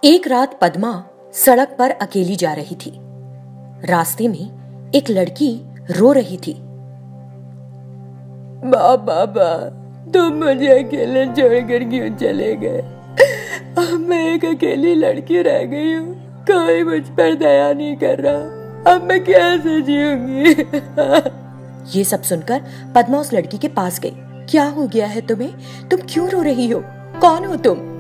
एक रात पद्मा सड़क पर अकेली जा रही थी। रास्ते में एक लड़की रो रही थी। बाबा, तुम मुझे अकेले छोड़कर क्यों चले गए? अब मैं एक अकेली लड़की रह गई हूँ, कोई मुझ पर दया नहीं कर रहा। अब मैं कैसे जीऊंगी? ये सब सुनकर पद्मा उस लड़की के पास गई। क्या हो गया है तुम्हें? तुम क्यों रो रही हो? कौन हो तुम?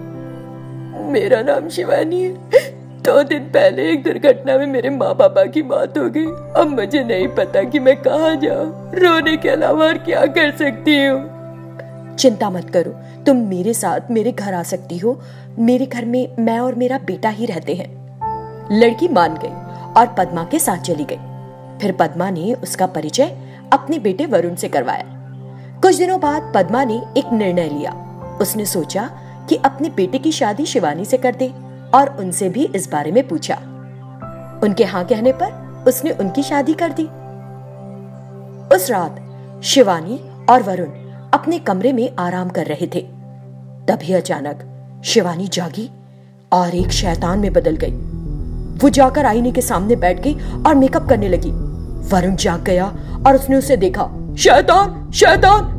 मेरा नाम शिवानी है। 2 दिन पहले एक दुर्घटना में मेरे माँ पापा की मौत हो गई। अब मुझे नहीं पता कि मैं कहाँ जाऊँ। रोने के अलावा और क्या कर सकती हूँ? चिंता मत करो, तुम मेरे साथ मेरे घर आ सकती हो। मेरे घर में मैं और मेरा बेटा ही रहते हैं। लड़की मान गई और पद्मा के साथ चली गई। फिर पद्मा ने उसका परिचय अपने बेटे वरुण से करवाया। कुछ दिनों बाद पद्मा ने एक निर्णय लिया। उसने सोचा कि अपने बेटे की शादी शिवानी से कर दे और उनसे भी इस बारे में पूछा। उनके हाँ कहने पर उसने उनकी शादी कर दी। उस रात शिवानी और वरुण अपने कमरे में आराम कर रहे थे। तभी अचानक शिवानी जागी और एक शैतान में बदल गई। वो जाकर आईने के सामने बैठ गई और मेकअप करने लगी। वरुण जाग गया और उसने उसे देखा। शैतान, शैतान!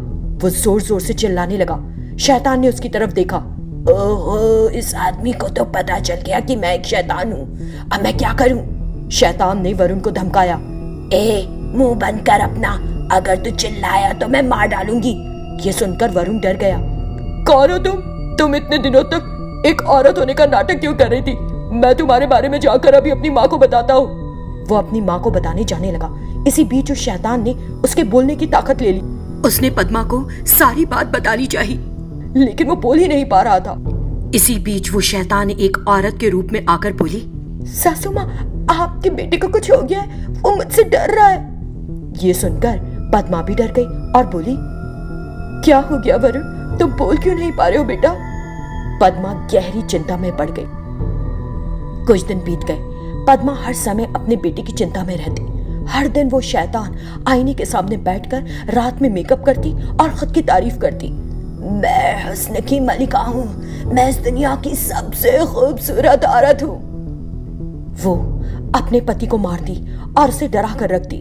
वो जोर जोर से चिल्लाने लगा। शैतान ने उसकी तरफ देखा। ओहो, इस आदमी को तो पता चल गया कि मैं एक शैतान हूँ। अब मैं क्या करूँ? शैतान ने वरुण को धमकाया। मुंह बंद कर अपना, अगर तू चिल्लाया तो मैं मार डालूंगी। ये सुनकर वरुण डर गया। कौन हो तुम? तुम इतने दिनों तक एक औरत होने का नाटक क्यों कर रही थी? मैं तुम्हारे बारे में जाकर अभी अपनी माँ को बताता हूँ। वो अपनी माँ को बताने जाने लगा। इसी बीच उस शैतान ने उसके बोलने की ताकत ले ली। उसने पद्मा को सारी बात बतानी चाहिए, लेकिन वो बोल ही नहीं पा रहा था। इसी बीच वो शैतान एक औरत के रूप में आकर बोली, सासू माँ, आपके बेटे को कुछ हो गया है, वो मुझसे डर रहा है। ये सुनकर पद्मा भी डर गई और बोली, क्या हो गया वरुण? तुम बोल क्यों नहीं पा रहे हो बेटा? पद्मा गहरी चिंता में पड़ गई। कुछ दिन बीत गए। पद्मा हर समय अपने बेटे की चिंता में रहती। हर दिन वो शैतान आईने के सामने बैठकर रात में मेकअप करती और खुद की तारीफ करती। मैं हुस्न की मलिका हूँ, मैं इस दुनिया की सबसे खूबसूरत औरत हूँ। वो अपने पति को मारती और उसे डरा कर रखती।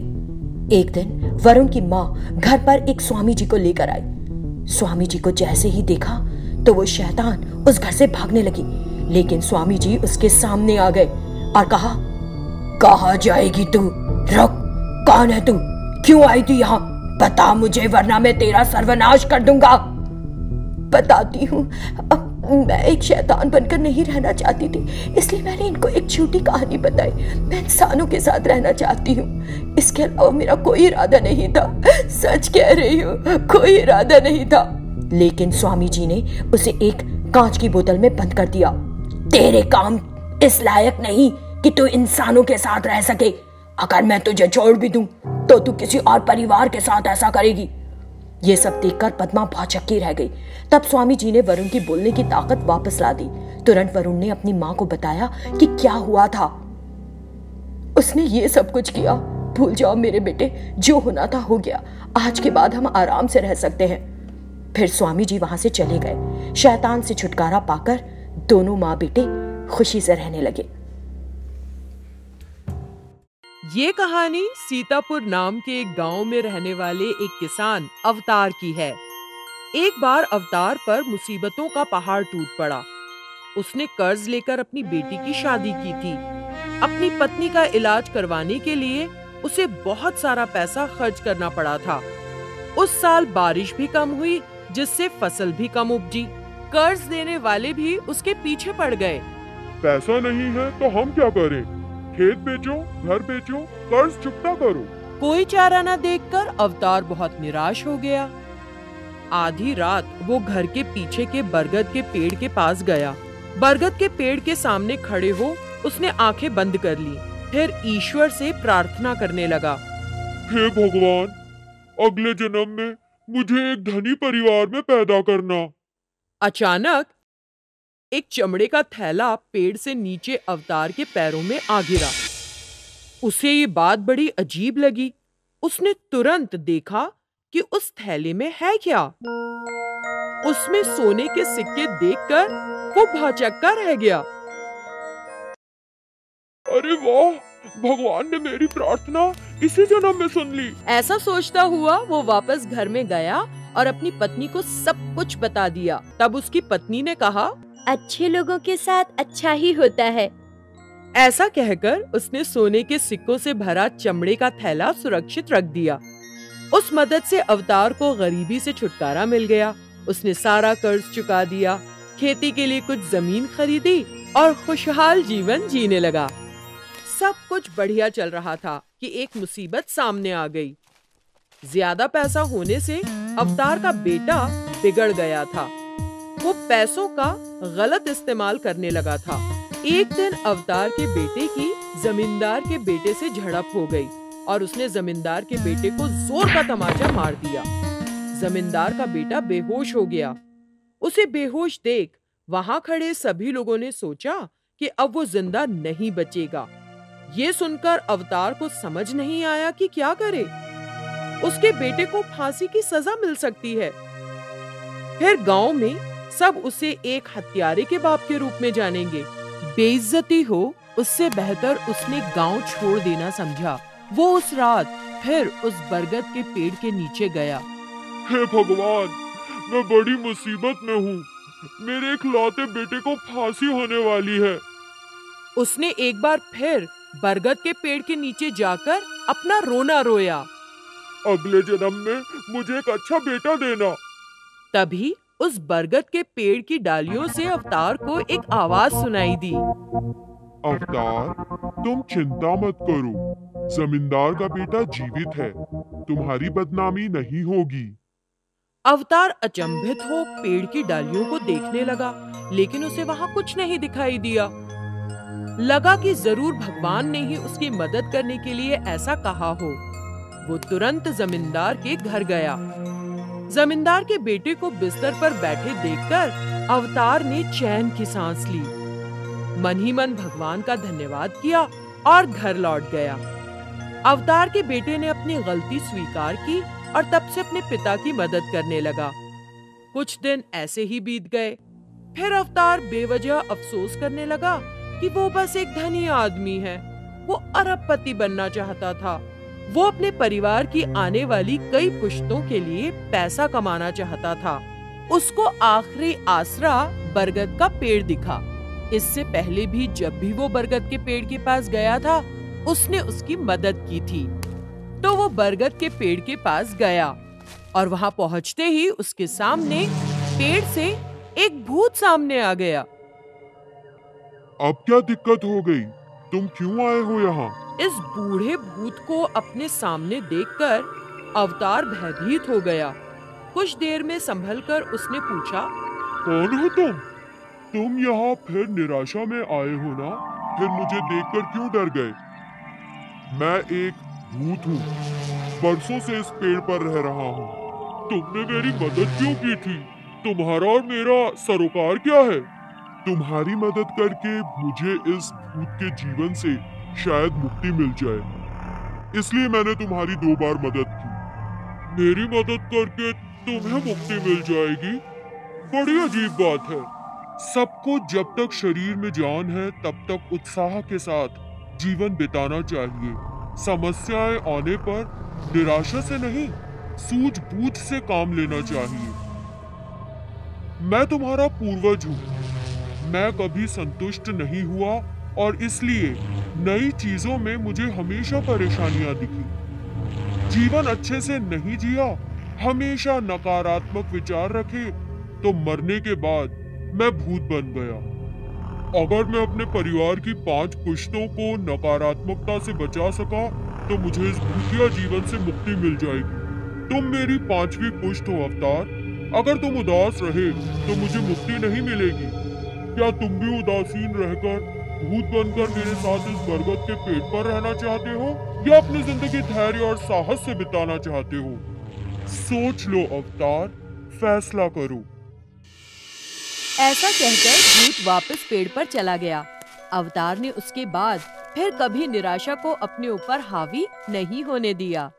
एक दिन वरुण की माँ घर पर एक स्वामी जी को लेकर आई। स्वामी जी को जैसे ही देखा तो वो शैतान उस घर से भागने लगी, लेकिन स्वामी जी उसके सामने आ गए और कहा, कहाँ जाएगी तू? रुक, कौन है तू? क्यों आई तू यहाँ? बता मुझे, वरना मैं तेरा सर्वनाश कर दूंगा। बताती हूँ, मैं एक शैतान बनकर नहीं रहना चाहती थी, इसलिए मैंने इनको एक छोटी कहानी बताई। मैं इंसानों के साथ रहना चाहती हूँ, इसके अलावा मेरा कोई इरादा नहीं था। सच कह रही हूँ, कोई इरादा नहीं था। लेकिन स्वामी जी ने उसे एक कांच की बोतल में बंद कर दिया। तेरे काम इस लायक नहीं कि तू इंसानों के साथ रह सके। अगर मैं तुझे छोड़ भी दूं तो तू किसी और परिवार के साथ ऐसा करेगी। ये सब देखकर पद्मा भौचक्की रह गई। तब स्वामी जी ने वरुण की बोलने की ताकत वापस ला दी। तुरंत वरुण ने अपनी माँ को बताया कि क्या हुआ था। उसने ये सब कुछ किया। भूल जाओ मेरे बेटे, जो होना था हो गया। आज के बाद हम आराम से रह सकते हैं। फिर स्वामी जी वहां से चले गए। शैतान से छुटकारा पाकर दोनों माँ बेटे खुशी से रहने लगे। ये कहानी सीतापुर नाम के एक गांव में रहने वाले एक किसान अवतार की है। एक बार अवतार पर मुसीबतों का पहाड़ टूट पड़ा। उसने कर्ज लेकर अपनी बेटी की शादी की थी। अपनी पत्नी का इलाज करवाने के लिए उसे बहुत सारा पैसा खर्च करना पड़ा था। उस साल बारिश भी कम हुई, जिससे फसल भी कम उपजी। कर्ज देने वाले भी उसके पीछे पड़ गए। पैसा नहीं है तो हम क्या करें? खेत बेचो, घर बेचो, कर्ज चुकता करो। कोई चारा न देखकर अवतार बहुत निराश हो गया। आधी रात वो घर के पीछे के बरगद के पेड़ के पास गया। बरगद के पेड़ के सामने खड़े हो उसने आंखें बंद कर ली। फिर ईश्वर से प्रार्थना करने लगा, हे भगवान, अगले जन्म में मुझे एक धनी परिवार में पैदा करना। अचानक एक चमड़े का थैला पेड़ से नीचे अवतार के पैरों में आ गिरा। उसे ये बात बड़ी अजीब लगी। उसने तुरंत देखा कि उस थैले में है क्या। उसमें सोने के सिक्के देखकर वो भौचक्का रह गया। अरे वाह, भगवान ने मेरी प्रार्थना इसी जन्म में सुन ली। ऐसा सोचता हुआ वो वापस घर में गया और अपनी पत्नी को सब कुछ बता दिया। तब उसकी पत्नी ने कहा, अच्छे लोगों के साथ अच्छा ही होता है। ऐसा कहकर उसने सोने के सिक्कों से भरा चमड़े का थैला सुरक्षित रख दिया। उस मदद से अवतार को गरीबी से छुटकारा मिल गया। उसने सारा कर्ज चुका दिया, खेती के लिए कुछ जमीन खरीदी और खुशहाल जीवन जीने लगा। सब कुछ बढ़िया चल रहा था कि एक मुसीबत सामने आ गई। ज्यादा पैसा होने से अवतार का बेटा बिगड़ गया था। वो पैसों का गलत इस्तेमाल करने लगा था। एक दिन अवतार के बेटे की जमींदार के बेटे से झड़प हो गई और उसने जमींदार के बेटे को जोर का तमाचा मार दिया। जमींदार का बेटा बेहोश हो गया। उसे बेहोश देख वहां खड़े सभी लोगों ने सोचा कि अब वो जिंदा नहीं बचेगा। ये सुनकर अवतार को समझ नहीं आया कि क्या करे। उसके बेटे को फांसी की सजा मिल सकती है। फिर गांव में सब उसे एक हत्यारे के बाप के रूप में जानेंगे। बेइज्जती हो उससे बेहतर उसने गांव छोड़ देना समझा। वो उस रात फिर उस बरगद के पेड़ के नीचे गया। हे भगवान, मैं बड़ी मुसीबत में हूँ। मेरे इकलौते बेटे को फांसी होने वाली है। उसने एक बार फिर बरगद के पेड़ के नीचे जाकर अपना रोना रोया। अगले जन्म में मुझे एक अच्छा बेटा देना। तभी उस बरगद के पेड़ की डालियों से अवतार को एक आवाज सुनाई दी। अवतार, तुम चिंता मत करो। जमींदार का बेटा जीवित है। तुम्हारी बदनामी नहीं होगी। अवतार अचंभित हो पेड़ की डालियों को देखने लगा, लेकिन उसे वहां कुछ नहीं दिखाई दिया। लगा कि जरूर भगवान ने ही उसकी मदद करने के लिए ऐसा कहा हो। वो तुरंत जमींदार के घर गया। जमींदार के बेटे को बिस्तर पर बैठे देखकर अवतार ने चैन की सांस ली। मन ही मन भगवान का धन्यवाद किया और घर लौट गया। अवतार के बेटे ने अपनी गलती स्वीकार की और तब से अपने पिता की मदद करने लगा। कुछ दिन ऐसे ही बीत गए। फिर अवतार बेवजह अफसोस करने लगा कि वो बस एक धनी आदमी है। वो अरबपति बनना चाहता था। वो अपने परिवार की आने वाली कई पुश्तों के लिए पैसा कमाना चाहता था। उसको आखिरी आसरा बरगद का पेड़ दिखा। इससे पहले भी जब भी वो बरगद के पेड़ के पास गया था, उसने उसकी मदद की थी। तो वो बरगद के पेड़ के पास गया और वहां पहुंचते ही उसके सामने पेड़ से एक भूत सामने आ गया। अब क्या दिक्कत हो गई? तुम क्यों आए हो यहाँ? इस बूढ़े भूत को अपने सामने देखकर अवतार भयभीत हो गया। कुछ देर में संभलकर उसने पूछा, कौन हो तुम? तुम यहाँ फिर निराशा में आए हो ना? फिर मुझे देखकर क्यों डर गए? मैं एक भूत हूँ। बरसों से इस पेड़ पर रह रहा हूँ। तुमने मेरी मदद क्यों की थी? तुम्हारा और मेरा सरोकार क्या है? तुम्हारी मदद करके मुझे इस भूत के जीवन से शायद मुक्ति मिल जाए, इसलिए मैंने तुम्हारी 2 बार मदद की। मेरी मदद करके तुम्हें मुक्ति मिल जाएगी? बड़ी अजीब बात है। सबको जब तक शरीर में जान है तब तक उत्साह के साथ जीवन बिताना चाहिए। समस्याएं आने पर निराशा से नहीं, सूझबूझ से काम लेना चाहिए। मैं तुम्हारा पूर्वज हूँ। मैं कभी संतुष्ट नहीं हुआ और इसलिए नई चीजों में मुझे हमेशा परेशानियां दिखी। जीवन अच्छे से नहीं जिया, हमेशा नकारात्मक विचार रखे, तो मरने के बाद मैं भूत बन गया। अगर मैं अपने परिवार की 5 पुश्तों को नकारात्मकता से बचा सका तो मुझे इस भूतिया जीवन से मुक्ति मिल जाएगी। तुम मेरी 5वीं पुश्त हो अवतार। अगर तुम उदास रहे तो मुझे मुक्ति नहीं मिलेगी। क्या तुम भी उदासीन रहकर भूत बनकर मेरे साथ इस बरगद के पेड़ पर रहना चाहते हो या अपनी जिंदगी धैर्य और साहस से बिताना चाहते हो? सोच लो अवतार, फैसला करो। ऐसा कहकर भूत वापस पेड़ पर चला गया। अवतार ने उसके बाद फिर कभी निराशा को अपने ऊपर हावी नहीं होने दिया।